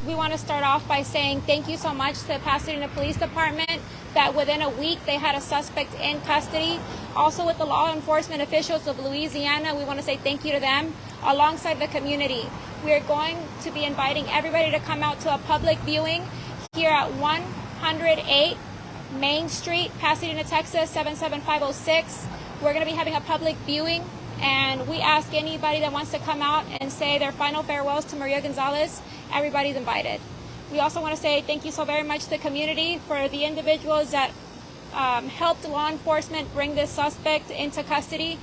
we want to start off by saying thank you so much to the Pasadena Police Department that within a week they had a suspect in custody. Also with the law enforcement officials of Louisiana, we want to say thank you to them alongside the community. We are going to be inviting everybody to come out to a public viewing here at 108 Main Street, Pasadena, Texas, 77506. We're going to be having a public viewing, and we ask anybody that wants to come out and say their final farewells to Maria Gonzalez. Everybody's invited. We also want to say thank you so very much to the community for the individuals that helped law enforcement bring this suspect into custody.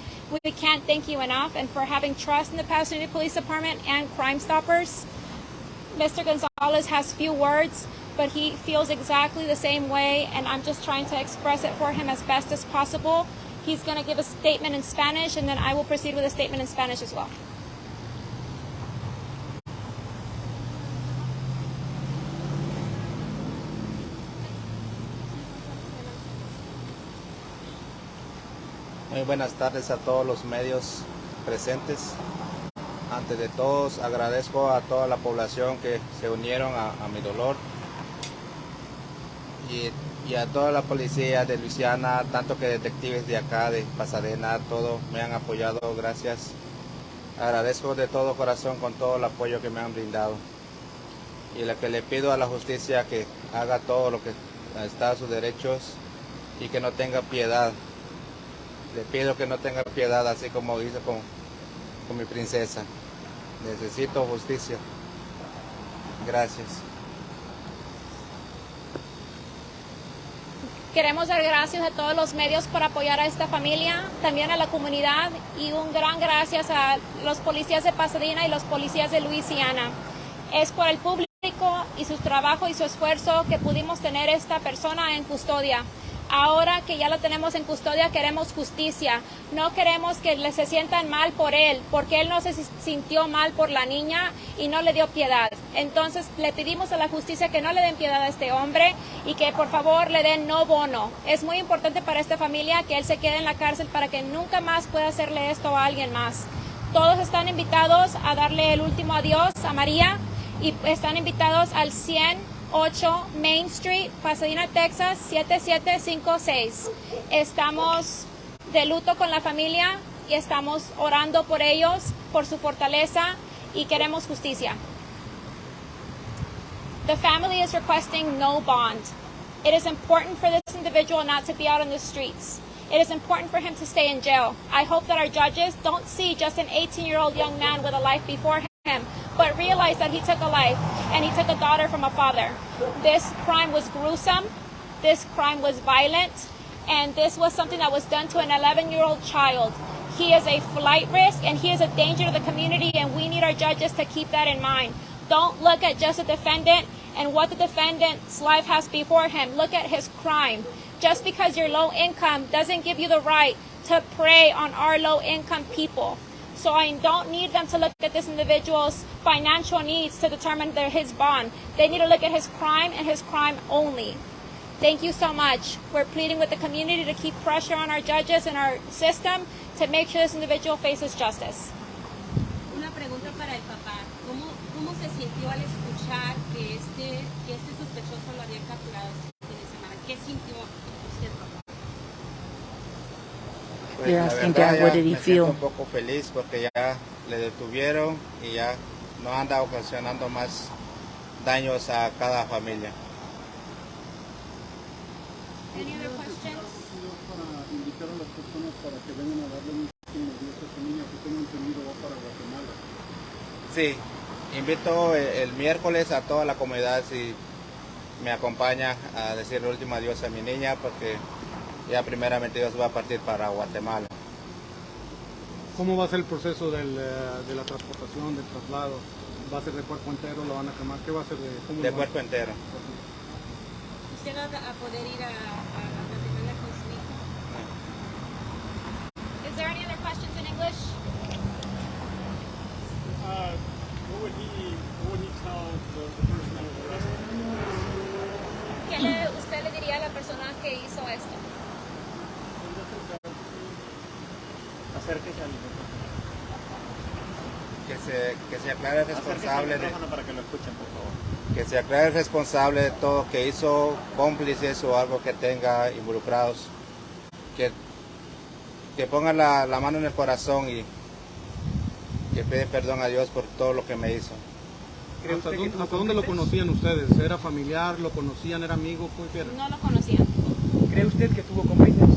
We can't thank you enough, and for having trust in the Pasadena Police Department and Crime Stoppers. Mr. Gonzalez has few words, but he feels exactly the same way, and I'm just trying to express it for him as best as possible. He's going to give a statement in Spanish, and then I will proceed with a statement in Spanish as well. Muy buenas tardes a todos los medios presentes. Antes de todos, agradezco a toda la población que se unieron a mi dolor y a toda la policía de Luisiana, tanto que detectives de acá, de Pasadena, todos me han apoyado, gracias. Agradezco de todo corazón con todo el apoyo que me han brindado. Y lo que le pido a la justicia que haga todo lo que está a sus derechos y que no tenga piedad. Le pido que no tenga piedad, así como hizo con mi princesa. Necesito justicia. Gracias. Queremos dar gracias a todos los medios por apoyar a esta familia, también a la comunidad, y un gran gracias a los policías de Pasadena y los policías de Luisiana. Es por el público y su trabajo y su esfuerzo que pudimos tener esta persona en custodia. Ahora que ya lo tenemos en custodia, queremos justicia. No queremos que se sientan mal por él, porque él no se sintió mal por la niña y no le dio piedad. Entonces le pedimos a la justicia que no le den piedad a este hombre y que por favor le den no bono. Es muy importante para esta familia que él se quede en la cárcel para que nunca más pueda hacerle esto a alguien más. Todos están invitados a darle el último adiós a María y están invitados al 108 Main Street, Pasadena, Texas, 7756. Estamos de luto con la familia y estamos orando por ellos, por su fortaleza, y queremos justicia. The family is requesting no bond. It is important for this individual not to be out on the streets. It is important for him to stay in jail. I hope that our judges don't see just an 18-year-old young man with a life before him, but realize that he took a life, and he took a daughter from a father. This crime was gruesome, this crime was violent, and this was something that was done to an 11-year-old child. He is a flight risk, and he is a danger to the community, and we need our judges to keep that in mind. Don't look at just the defendant and what the defendant's life has before him. Look at his crime. Just because you're low income doesn't give you the right to prey on our low income people. So I don't need them to look at this individual's financial needs to determine his bond. They need to look at his crime and his crime only. Thank you so much. We're pleading with the community to keep pressure on our judges and our system to make sure this individual faces justice. Una pregunta para el papá. ¿Cómo se sintió al escuchar que este sospechoso lo había capturado este fin de semana? ¿Qué sintió usted, papá? Pues, You're asking Dad, what did he feel? Un poco feliz porque ya le detuvieron y ya no anda ocasionando más daños a cada familia. Any other questions? Para invitar a las personas para que vengan a darle un último adiós a esta niña que tengo entendido va para Guatemala. Sí, invito el miércoles a toda la comunidad si me acompaña a decir el último adiós a mi niña, porque ya primeramente Dios va a partir para Guatemala. ¿Cómo va a ser el proceso de la transportación, del traslado? ¿Va a ser de cuerpo entero? ¿Lo van a quemar? ¿Qué va a ser De cuerpo entero. ¿Usted va a poder ir a Guatemala con su hijo? Is there any other questions in English? What would he tell the person that was arrested? ¿Qué usted le diría a la persona que hizo esto? Acérquese al Que se aclare responsable de... para que lo escuchen, por favor. que se aclare el responsable de todo, que hizo cómplices o algo que tenga involucrados, que pongan la mano en el corazón y que pide perdón a Dios por todo lo que me hizo. ¿Hasta dónde lo conocían ustedes? ¿Era familiar? ¿Lo conocían? ¿Era amigo? ¿Qué era? No lo conocían. ¿Cree usted que tuvo cómplices?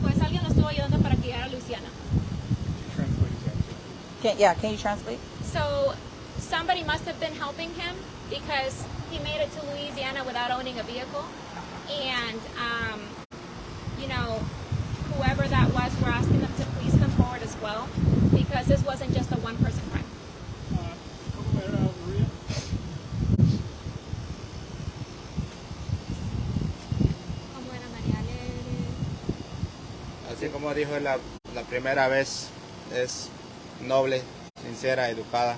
Pues alguien lo estuvo ayudando para que llegara a Luisiana. Can you translate? So somebody must have been helping him because he made it to Louisiana without owning a vehicle. And, you know, whoever that was, we're asking them to please come forward as well because this wasn't just a one-person crime. ¿Cómo era María? ¿Cómo era María? Así como dijo la primera vez, es noble, sincera, educada.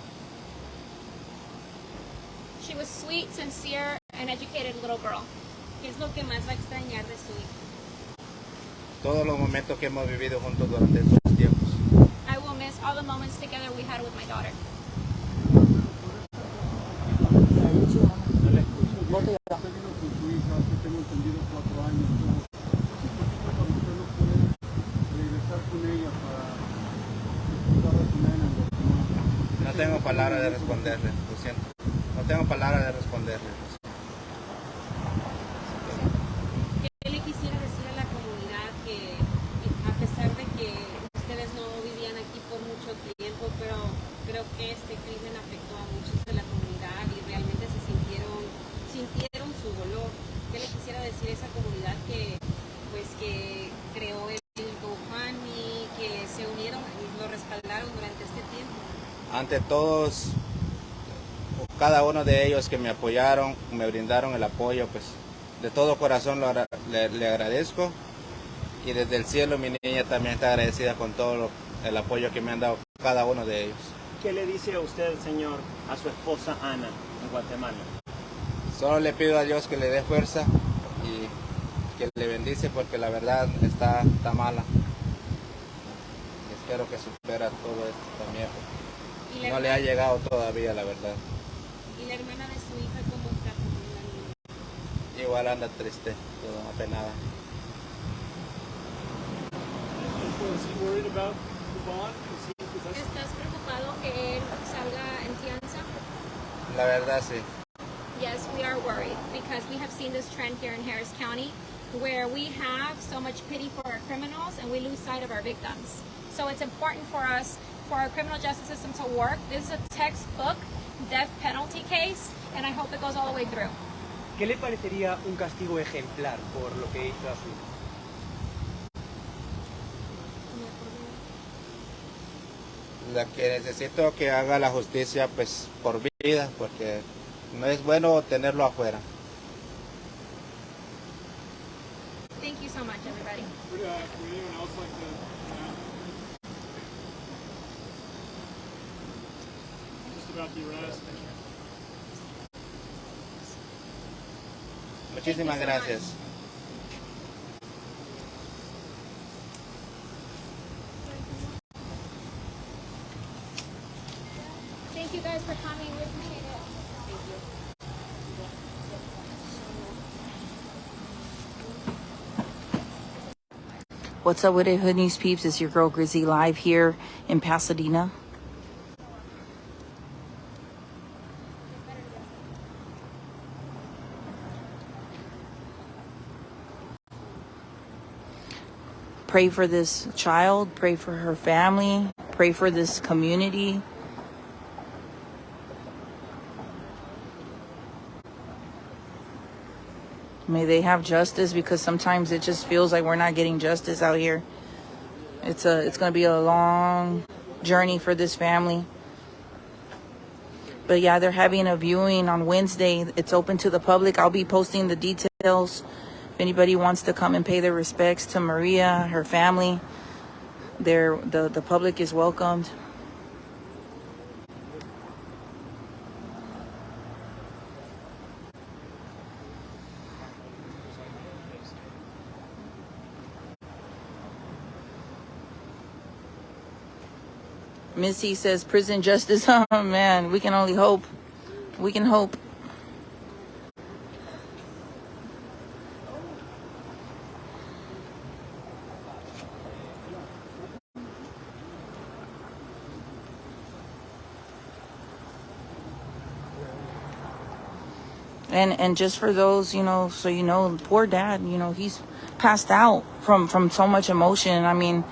She was sweet, sincere, and educated little girl. ¿Qué es lo que más va a extrañar de su hija? Todos los momentos que hemos vivido juntos durante estos tiempos. I will miss all the moments together we had with my daughter. Usted vino con su hija, hace tengo entendido 4 años. ¿Qué para usted no poder regresar con ella para disfrutar de su nena en Guatemala? No tengo palabras de responderle, lo siento. No tengo palabras de responderle. ¿Qué le quisiera decir a la comunidad que, a pesar de que ustedes no vivían aquí por mucho tiempo, pero creo que este crimen afectó a muchos de la comunidad y realmente sintieron su dolor? ¿Qué le quisiera decir a esa comunidad que creó el GoFundMe, que se unieron y lo respaldaron durante este tiempo? Ante todos, cada uno de ellos que me apoyaron, me brindaron el apoyo, pues de todo corazón le agradezco, y desde el cielo mi niña también está agradecida con todo el apoyo que me han dado cada uno de ellos. ¿Qué le dice a usted, señor, a su esposa Ana en Guatemala? Solo le pido a Dios que le dé fuerza y que le bendice, porque la verdad está mala. Espero que supera todo esto también, porque no le ha llegado todavía, la verdad. ¿Y la hermana de su hija cómo está? La niña? Igual anda triste, todo apenada. Was he worried about the bond? ¿Estás preocupado que él salga en fianza? La verdad sí. Yes, we are worried because we have seen this trend here in Harris County where we have so much pity for our criminals and we lose sight of our victims. So it's important for us, for our criminal justice system to work. This is a textbook death penalty case and I hope it goes all the way through. ¿Qué le parecería un castigo ejemplar por lo que hizo a su hija? La que necesito que haga la justicia pues por vida, porque no es bueno tenerlo afuera. Thank you so much, everybody. Would anyone else like to just about the arrest? Muchísimas gracias. Thank you guys for coming. We appreciate it. Thank you. What's up with it, Hood News peeps? It's your girl Grizzy live here in Pasadena. Pray for this child, pray for her family, pray for this community. May they have justice, because sometimes it just feels like we're not getting justice out here. It's going to be a long journey for this family. But yeah, they're having a viewing on Wednesday. It's open to the public. I'll be posting the details. If anybody wants to come and pay their respects to Maria, her family, the public is welcomed. Missy says prison justice. Oh man, we can only hope. We can hope. And just for those, you know, so you know, poor dad, you know, he's passed out from so much emotion. I mean,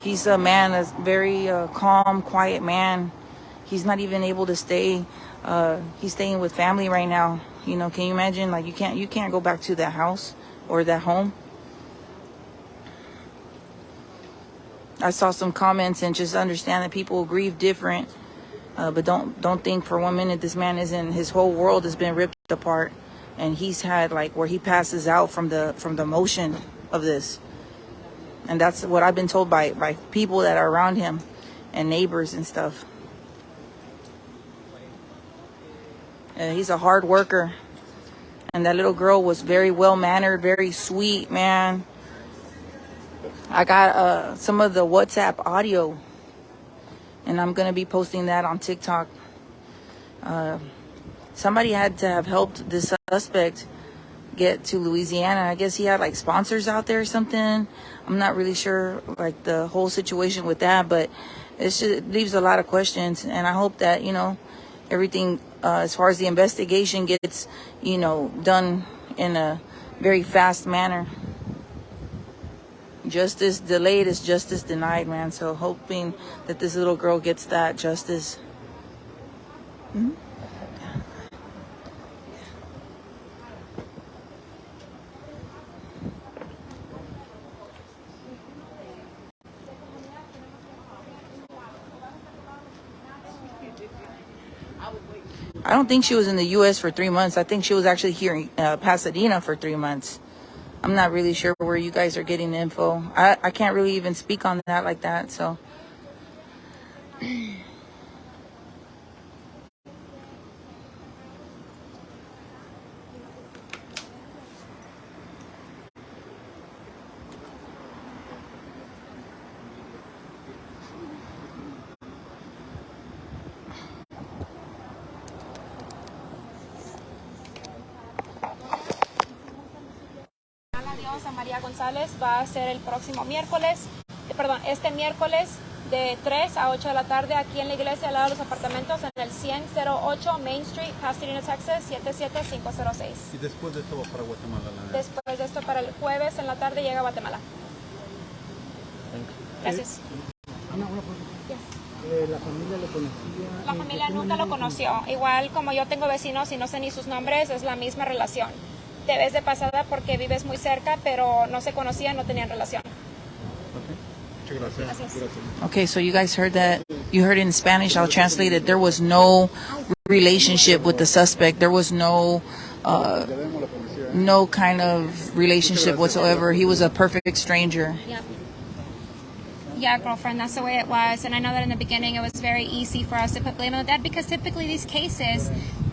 he's a man, a very calm, quiet man. He's not even able to stay. He's staying with family right now. You know, can you imagine? Like, you can't go back to that house or that home. I saw some comments, and just understand that people grieve different. But don't think for 1 minute this man isn't. His whole world has been ripped apart, and he's had like where he passes out from the motion of this. And that's what I've been told by people that are around him and neighbors and stuff. He's a hard worker, and that little girl was very well mannered, very sweet, man. I got some of the WhatsApp audio, and I'm gonna be posting that on TikTok. Somebody had to have helped this suspect get to Louisiana. I guess he had like sponsors out there or something. I'm not really sure like the whole situation with that, but it leaves a lot of questions, and I hope that, you know, everything as far as the investigation gets, you know, done in a very fast manner. Justice delayed is justice denied, man. So hoping that this little girl gets that justice. Mm-hmm. I don't think she was in the U.S. for 3 months. I think she was actually here in Pasadena for 3 months. I'm not really sure where you guys are getting the info. I can't really even speak on that like that, so. A Maria Gonzalez va a ser el próximo miércoles, este miércoles de 3 a 8 de la tarde aquí en la iglesia al lado de los apartamentos en el 10008 Main Street, Pasadena, Texas, 77506. Y después de esto va para Guatemala. Después de esto, para el jueves en la tarde llega a Guatemala. Gracias. Ana, una pregunta. ¿La familia lo conocía? La familia nunca lo conoció. Igual como yo tengo vecinos y no sé ni sus nombres, es la misma relación. Te ves de pasada porque vives muy cerca, pero no se conocían, no tenían relación. Okay. Muchas gracias. Gracias. Okay, so you guys heard that. You heard it in Spanish. I'll translate it. There was no relationship with the suspect. There was no kind of relationship whatsoever. He was a perfect stranger. Yep. Yeah, girlfriend, that's the way it was. And I know that in the beginning it was very easy for us to put blame on that, because typically these cases,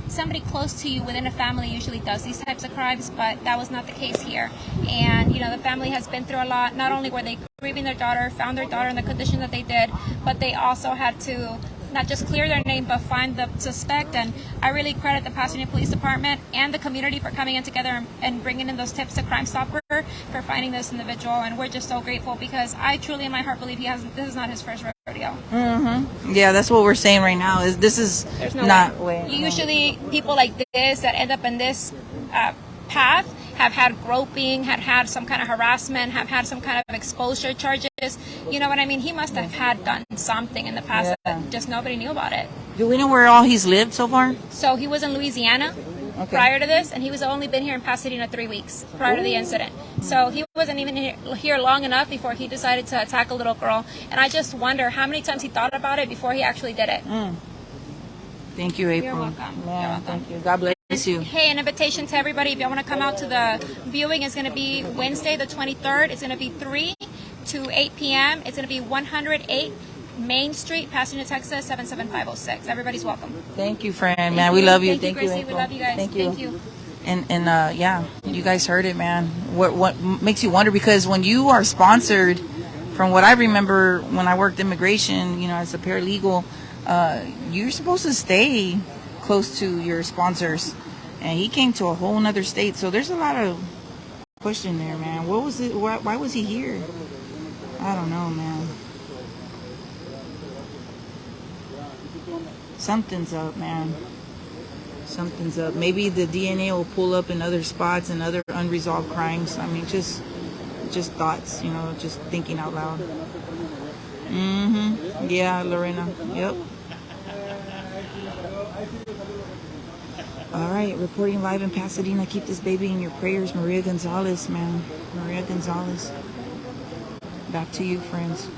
somebody close to you within a family usually does these types of crimes, but that was not the case here. And, you know, the family has been through a lot. Not only were they grieving their daughter, found their daughter in the condition that they did, but they also had to not just clear their name, but find the suspect. And I really credit the Pasadena Police Department and the community for coming in together and bringing in those tips to Crime Stopper for finding this individual. And we're just so grateful, because I truly in my heart believe this is not his first rodeo. Mm-hmm. Yeah, that's what we're saying right now. There's no not way. Usually people like this that end up in this path have had groping, had some kind of harassment, have had some kind of exposure charges. You know what I mean? He must have had done something in the past that just nobody knew about it. Do we know where all he's lived so far? So he was in Louisiana prior to this, and he was only been here in Pasadena 3 weeks prior to the incident. So he wasn't even here long enough before he decided to attack a little girl. And I just wonder how many times he thought about it before he actually did it. Thank you, April. You're welcome. Yeah, You're welcome. thank you. God bless you. Hey, an invitation to everybody. If you want to come out to the viewing, it's going to be Wednesday the 23rd. It's going to be 3 to 8 p.m. It's going to be 108 Main Street, Pasadena, Texas, 77506. Everybody's welcome. Thank you, friend. Man, we love you. Thank you, Gracie. April. We love you guys. Thank you. And yeah, you guys heard it, man. What makes you wonder, because when you are sponsored, from what I remember when I worked immigration, you know, as a paralegal, you're supposed to stay close to your sponsors, and he came to a whole nother state, so there's a lot of question there, man. What was it? Why was he here? I don't know, man. Something's up, man. Something's up. Maybe the DNA will pull up in other spots and other unresolved crimes. I mean, just thoughts, you know, just thinking out loud. Yeah, Lorena. Yep. All right, reporting live in Pasadena. Keep this baby in your prayers. Maria Gonzalez, man. Maria Gonzalez. Back to you, friends.